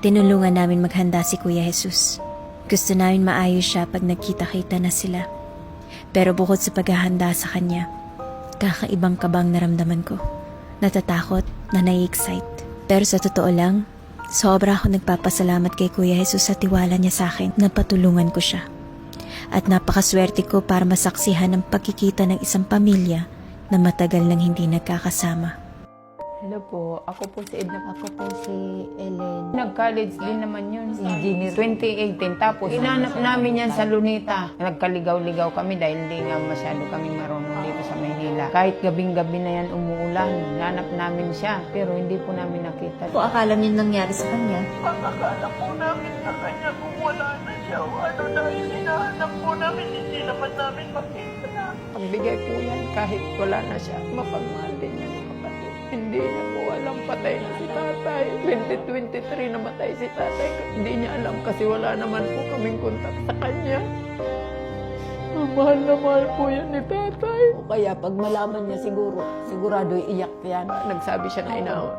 Tinulungan namin maghanda si Kuya Jesus. Gusto namin maayos siya pag nagkita-kita na sila. Pero bukod sa paghahanda sa kanya, kakaibang kabang naramdaman ko. Natatakot na nai-excite. Pero sa totoo lang, sobra ako nagpapasalamat kay Kuya Jesus sa tiwala niya sa akin na patulungan ko siya. At napakaswerte ko para masaksihan ang pagkikita ng isang pamilya na matagal nang hindi nagkakasama. Hello po, ako po si Edna. Ako po si Ellen. Nag-college din naman yun. Engineer. 2018. Tapos, inanap namin yan sa Lunita. Nagkaligaw-ligaw kami dahil hindi nga masyado kami marunong dito sa Maynila. Kahit gabing-gabi na yan umuulan, nanap namin siya. Pero hindi po namin nakita. Po, akala niyo nangyari sa kanya? Akala po namin sa kanya kung wala na siya o ano dahil hinahanap po namin, hindi naman namin makita. Pagbigay po yan, kahit wala na siya, mapagmahal din niya ng kapatid. Hindi niya po alam patay na si tatay. 2023 namatay si tatay. Hindi niya alam kasi wala naman po kaming kontak sa kanya. Mahal na mahal po yan ni tatay. O kaya pag malaman niya sigurado iiyak yan. Nagsabi siya na inawa.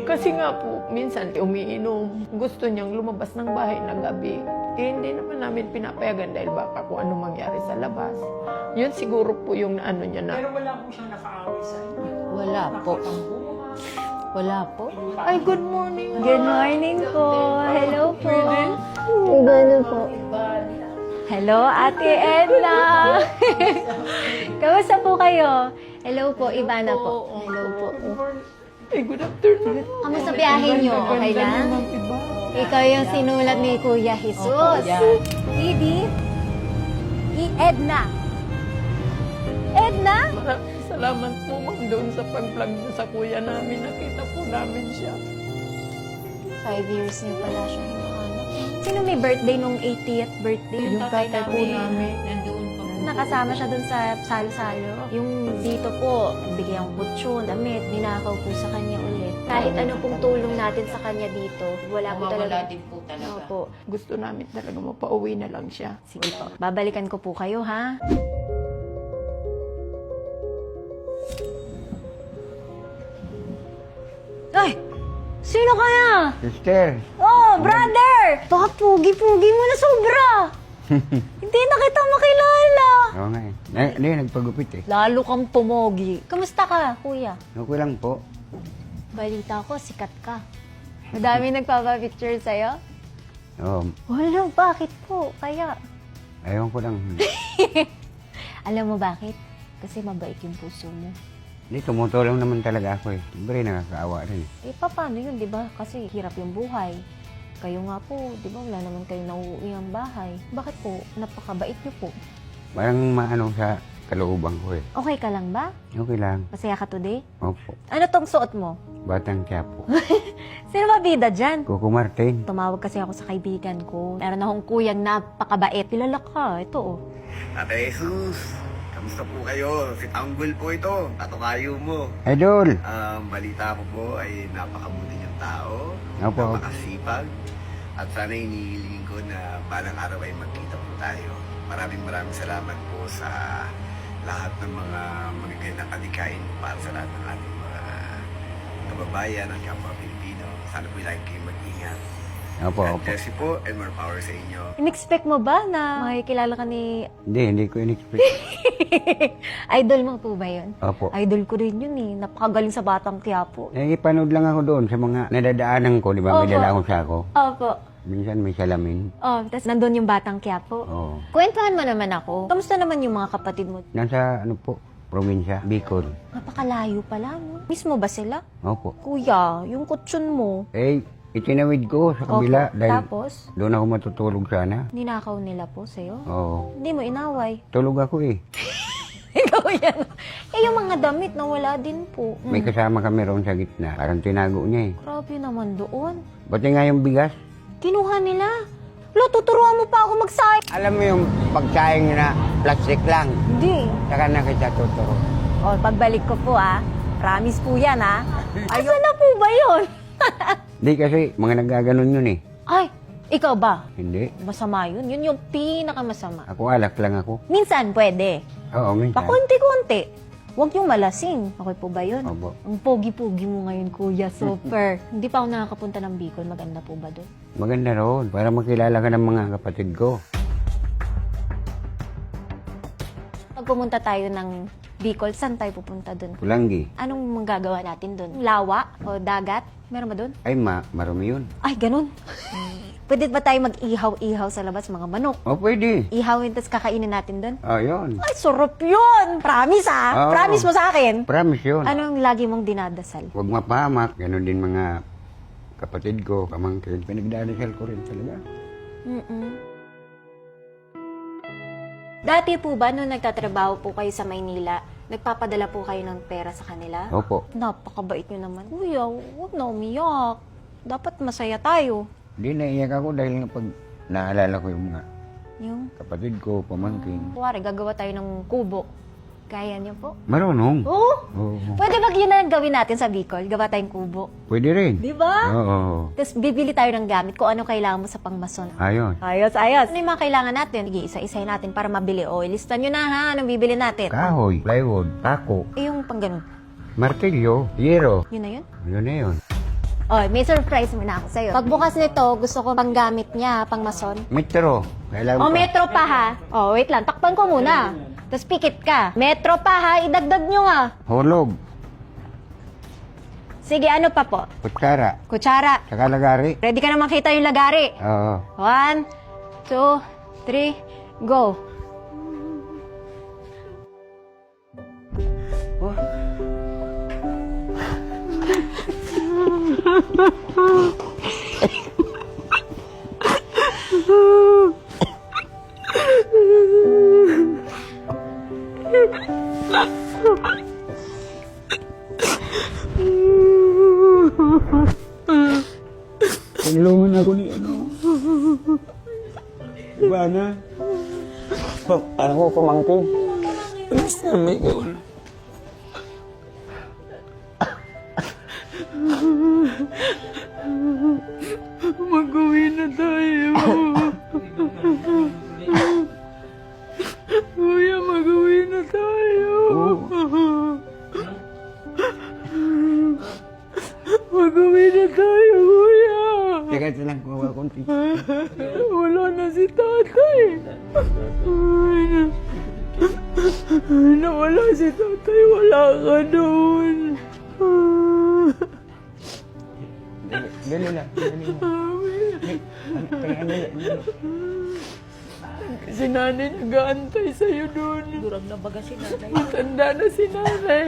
Kasi nga po, minsan umiinom. Gusto niyang lumabas ng bahay na gabi. Hindi naman namin pinapayagan dahil baka kung ano mangyari sa labas. Yun siguro po yung ano niya na. Pero wala po siyang nakaaway sa inyo. Wala po. Wala po. Ay, good morning. Good morning po. Hello po. Hello, Ate Edna. Kamusta po kayo? Hello po, Ivana po. Hello po. Ay, good afternoon. Kamusta biyahe niyo? Okay lang? Ikaw yung sinulat ni Kuya Jesus. Didi? Edna. Edna? Maraming salamat po, ma'am, doon sa pag-vlog niyo sa kuya namin. Nakita po namin siya. 5 years niyo pala siya hinahanap. Sino may birthday nung 80th birthday? Yung tatay po namin. Nakasama siya dun sa salo-salo. Yung dito po, nagbigay ang kutsyon, damit, ninakaw po sa kanya ulit. Kahit ano pong tulong natin sa kanya dito, wala po talaga. din po talaga. Opo. Gusto namin talaga mapauwi na lang siya. Sige po. Babalikan ko po kayo, ha? Ay! Sino kaya? Sister, Oh, brother! Baka pugi-pugi mo na sobra. Hindi na kita makilala. oo nga eh. Hindi, nagpagupit eh. Lalo kang pumogi. Kamusta ka, kuya? Okay lang po. Balita ko, sikat ka. Madami nagpapapicture sa'yo? Oo, Wala, bakit po? Kaya, ayaw ko lang. alam mo bakit? Kasi mabait yung puso mo. Hindi, tumutulong naman talaga ako eh. Siyempre, nakakaawa rin. Eh, paano yun, di ba? Kasi hirap yung buhay. Kayo nga po, di ba, wala naman kayo nauuwi ang bahay. Bakit po? Napakabait niyo po. Parang maano sa kalooban ko eh. Okay ka lang ba? Okay lang. Masaya ka today? Opo. Ano tong suot mo? Batang Quiapo. Sino ba bida dyan? Coco Martin. Tumawag kasi ako sa kaibigan ko. Meron akong kuyang napakabait. Kilala ka, ito oh. Ate Jesus, kamusta po kayo? Si Tanggol po ito, katukayo mo. Idol! Balita ko po ay napakabuti niyang tao, Opo. napakasipag, at sana inihiling ko na balang araw ay magkita po tayo. Maraming salamat po sa lahat ng mga magigay na kalikain para sa lahat ng ating mga kababayan at kapwa Pilipino. Sana po lagi kayong mag-ingat. Opo, God opo. bless you po and more power sa inyo. In-expect mo ba na makikilala ka ni... Hindi ko in-expect. Idol mo po ba yun? Opo. Idol ko rin yun eh. Napakagaling sa Batang Quiapo. Ipanood lang ako doon sa mga nadadaanan ko. Di ba, may Opo. dala akong sako. Opo. Minsan may salamin. Oh, tapos nandun yung Batang Quiapo. Oo. Kwentuhan mo naman ako. Kamusta naman yung mga kapatid mo? Nasa ano po, probinsya, Bicol. Napakalayo pala, no? Mismo ba sila? Opo. Kuya, yung kutsyon mo. Eh, itinawid ko sa kabila Opo. dahil Tapos, doon ako matutulog sana. ninakaw nila po sa'yo. Oo. Hindi mo inaway. Tulog ako eh. Ikaw yan. Eh, yung mga damit na wala din po. May kasama kami roon sa gitna. Parang tinago niya eh. Grabe naman doon. Pati nga yung bigas. Kinuha nila. Lo, tuturuan mo pa ako magsayang. Alam mo yung pagsaing na plastic lang. Hindi. Saka na kita tuturo. O, pagbalik ko po Promise po yan Asan na po ba yun? Di kasi mga nagaganon yun eh. Ay, ikaw ba? Hindi. Masama yun. Yun yung pinakamasama. Ako alak lang ako. Minsan pwede. Oo, minsan. Pakunti-kunti. Huwag yung malasing. Okay po ba yun? Opo. Ang pogi-pogi mo ngayon, kuya. Super. Hindi pa ako nakakapunta ng Bicol. Maganda po ba doon? Maganda roon. Para makilala ka ng mga kapatid ko. Pag pumunta tayo ng Bicol, saan tayo pupunta doon? Pulanggi. Anong magagawa natin doon? Lawa o dagat? Meron ba doon? Ay, marumi yun. Ay, ganun. Pwede ba tayo mag-ihaw-ihaw sa labas, mga manok? O, pwede. Ihawin, tapos kakainin natin doon? O, yun. Ay, sarap yun! Promise Oo. ah! Promise mo sa akin? Promise yun. Anong lagi mong dinadasal? Huwag mapahamak. Ganon din mga kapatid ko, pamangkin. Pinagdadasal ko rin talaga. Dati po ba, nung nagtatrabaho po kayo sa Maynila, nagpapadala po kayo ng pera sa kanila? Opo. Napakabait nyo naman. Kuya, huwag na umiyak. Dapat masaya tayo. Hindi naiyak ako dahil nga pag naalala ko yung mga Yung, kapatid ko, pamangkin. kuwari, gagawa tayo ng kubo. Kaya niyo po? Marunong. Oo! Oo. Pwede ba yun na ang gawin natin sa Bicol? Gawa tayong kubo. Pwede rin. Di ba? Oo. Tapos bibili tayo ng gamit kung ano kailangan mo sa pangmason. Ayos. Ayos, ayos. Ano yung mga kailangan natin? Sige, isa-isay natin para mabili. O, ilista nyo na ha, anong bibili natin? Kahoy, plywood, tako, Eh, yung pang ganun. martilyo, yero. Yun na yun? Yun na yun. Oh, may surprise muna ako sa'yo. Pagbukas nito, gusto ko panggamit niya, pangmason. Metro. Kailangan O, pa. metro pa ha. O, wait lang, takpan ko muna. Tapos pikit ka. Metro pa ha, idagdag nyo nga. Hulog, Sige, ano pa po? kutsara, Kutsara. saka lagari. Ready ka na makita yung lagari. Oo. 1, 2, 3, go. Tulungan ako ni ano. Ivana. Ano ko pamangkin? May gaul. Mag-uwi na tayo. Kuya, mag-uwi na tayo. Mag-uwi na tayo, kuya. Teka lang ko ako konti. Wala na si tatay. Ay, nawala si tatay. Wala ka doon. Dali lang. Si nanay nag-aantay sa'yo doon. Durag na baga si nanay. Matanda na si nanay.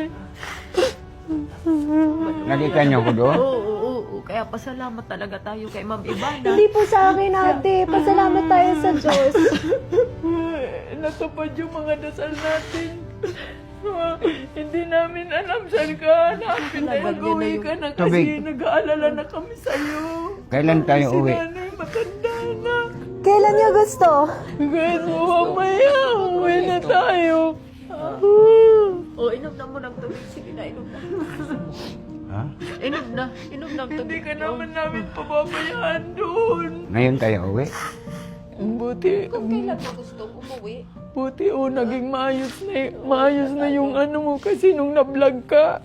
Nakita niyo ko doon? Oo. Kaya pasalamat talaga tayo kay Ma'am Ivana. Hindi po sa akin, ate. Pasalamat tayo sa Diyos. Natupad yung mga dasal natin. Hindi namin alam saan ka hanapin na mag-uwi ka na kasi Tubig. nag-aalala na kami sa'yo. Kailan tayo Si uwi? nanay matanda na. Kailan niyo gusto? Guys, mamaya, uwi na tayo. O, inom na mo ng tubig. Sige na, inom na. Ha? Inom na ng Hindi tubig. ka naman namin pababayaan doon. Ngayon tayo uwi? Buti, Kailan mo gusto umuwi? buti naging maayos na yung ano mo kasi nung na-vlog ka,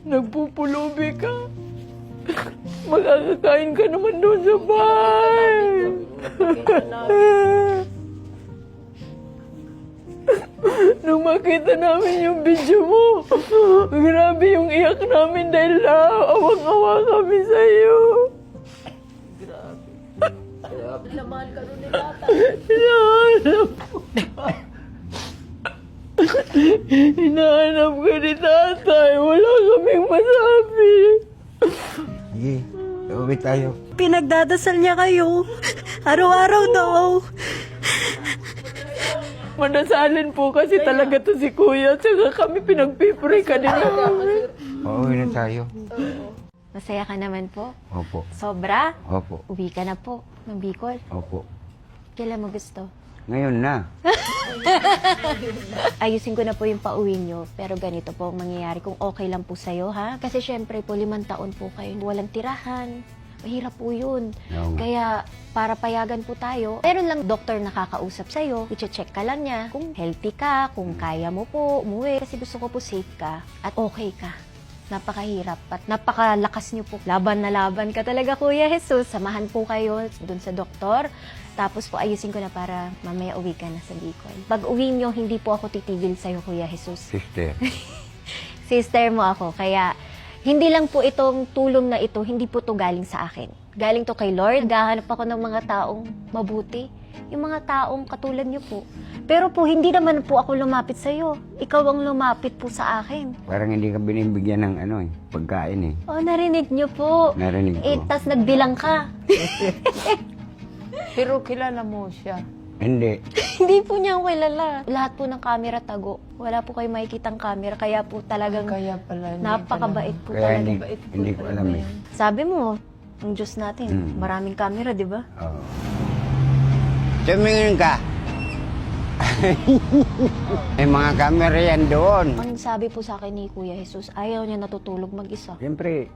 nagpupulubi ka. Makakakain ka naman doon sa bahay. Nung makita namin yung video mo, grabe yung iyak namin dahil awang-awa kami sa'yo. Lamahal ka rin ni tata. Hinahanap ka ni tatay. Wala kaming masabi. Sige, uwi tayo. Pinagdadasal niya kayo. Araw-araw daw. Manasalin po kasi talaga to si Kuya. Tsaka kami pinagpipray ka din namin. Uuwi na tayo. Masaya ka naman po. Opo. Sobra? Opo. Uwi ka na po ng Bicol. Opo. Kailan mo gusto? Ngayon na. Ayusin ko na po yung pauwi nyo. Pero ganito po ang mangyayari kung okay lang po sa'yo, ha? Kasi syempre po, 5 taon po kayo. Walang tirahan, Mahirap po yun. Oo nga. Kaya para payagan po tayo, meron lang doktor na kakausap sa'yo, i-check ka lang niya kung healthy ka, kung kaya mo po umuwi. Kasi gusto ko po safe ka at okay ka. Napakahirap at napakalakas niyo po. Laban na laban ka talaga, Kuya Jesus. Samahan po kayo dun sa doktor. Tapos po ayusin ko na para mamaya uwi ka na sa Bicol. Pag uwi niyo, hindi po ako titigil sa'yo, Kuya Jesus. Sister. Sister mo ako. Kaya hindi lang po itong tulong na ito, hindi po to galing sa akin. Galing to kay Lord. Gahanap ako ng mga taong mabuti. Yung mga taong katulad niyo po. Pero po, hindi naman po ako lumapit sa'yo. Ikaw ang lumapit po sa akin. Parang hindi ka binibigyan ng pagkain eh. Oh, narinig niyo po. Narinig ko. Tas nagbilang ka. Pero kilala mo siya. Hindi. Hindi po niya ako kilala. Lahat po ng camera tago. Wala po kayo makikitang camera. Kaya po talagang Kaya pala. hindi napakabait po Kaya talaga. hindi ko alam eh. Sabi mo, ang Diyos natin, maraming camera, di ba? Oo. Tumingin ka. May mga camera yan doon. Ang sabi po sa akin ni Kuya Jesus, ayaw niya natutulog mag-isa. Siyempre,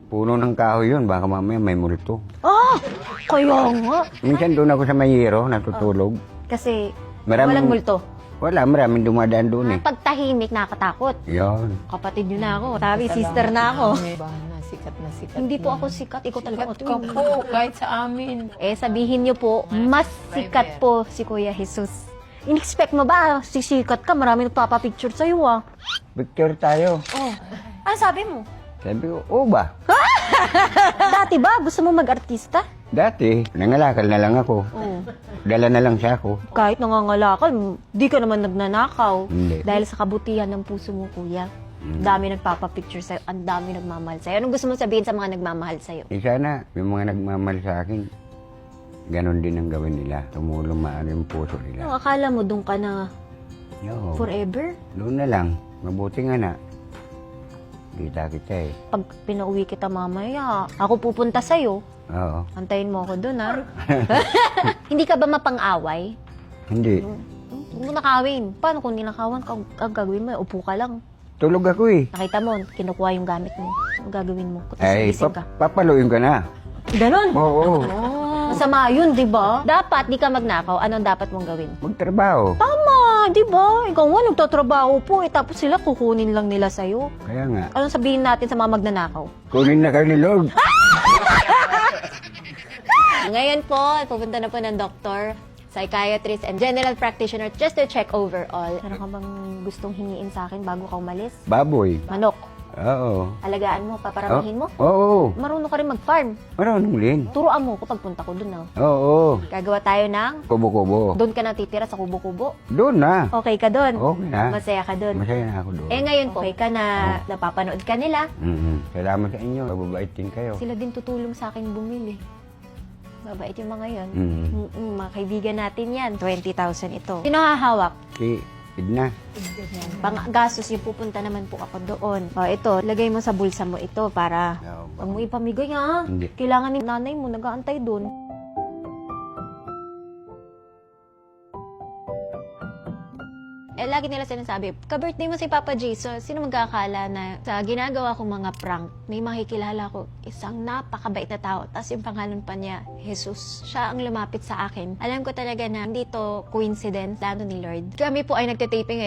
puno ng kahoy yun. Baka mamaya may multo. Ah! Kaya nga. Minsan doon ako sa Mayero, natutulog. Kasi Maraming- walang multo. Wala, maraming dumadaan doon eh. Pag tahimik, nakakatakot. Yun. Kapatid niyo na ako. Sabi, sister na ako. Sikat na sikat. Hindi po na. ako sikat. Ikaw talaga Sikat ka po, kahit sa amin. Eh, sabihin niyo po, mas sikat po si Kuya Jesus. In-expect mo ba, sisikat ka, marami nagpapapicture sa'yo ah. Picture tayo. Oh. Ano sabi mo? Sabi ko, oo ba? Dati ba, gusto mo mag-artista? Dati, nangalakal na lang ako. Oo. Dala na lang siya ako. Kahit nangangalakal, di ka naman nagnanakaw. Hindi. Dahil sa kabutihan ng puso mo, kuya. Ang dami nagpapapicture sa'yo, ang dami nagmamahal sa'yo. Anong gusto mo sabihin sa mga nagmamahal sa'yo? Eh sana, yung mga nagmamahal sa akin, ganon din ang gawin nila. Tumulong maano yung puso nila. Ano, akala mo doon ka na Oo. forever? Doon na lang. Mabuti nga na. Kita kita eh. Pag pinauwi kita mamaya, ako pupunta sa'yo. Oo. Antayin mo ako doon, ha? Hindi ka ba mapang-away? Hindi. Huwag mo nakawin. Paano kung ninakawan ka, ang gagawin mo, upo ka lang. Tulog ako eh. Nakita mo, kinukuha yung gamit mo. Ang gagawin mo? Ay, Gising ka. papaluin ka na. Ganon. Oo. Masama yun, di ba? Dapat, di ka magnakaw. Anong dapat mong gawin? Magtrabaho. Tama, di ba? Ikaw nga, nagtatrabaho po. Tapos sila kukunin lang nila sa'yo. Kaya nga. Anong sabihin natin sa mga magnanakaw? Kunin na kayo ni Lord. Ngayon po, pupunta na po ng doktor, psychiatrist, and general practitioner just to check overall. Meron ka bang gustong hingiin sa akin bago ka umalis? Baboy. Manok. Oo. Alagaan mo, paparamihin mo. Oo. Marunong ka rin mag-farm. Marunong din. Turuan mo ko pagpunta ko dun. Oh. Oo. Gagawa tayo ng... Kubo-kubo. Doon ka natitira sa kubo-kubo. Doon na. Okay ka doon? Okay na. Masaya ka doon? Masaya na ako doon. Eh ngayon po, okay ka na napapanood ka nila. Salamat sa inyo. Mababait din kayo. Sila din tutulong sa akin bumili. Mabait yung mga yon. Mm. Mga kaibigan natin yan. 20,000 ito. Sino hahawak? Si Edna. Pang-gastos yung pupunta naman po ako doon. O, ito, lagay mo sa bulsa mo ito para Oo. huwag mo ipamigay ha. Hindi. Kailangan ni nanay mo, nag-aantay doon. Eh, lagi nila sinasabi, ka-birthday mo si Papa Jesus, sino magkakala na sa ginagawa kong mga prank, may makikilala ko, isang napakabait na tao, tapos yung pangalan pa niya, Jesus. Siya ang lumapit sa akin. Alam ko talaga na hindi to coincidence, plano ni Lord. Kami po ay nagtitaping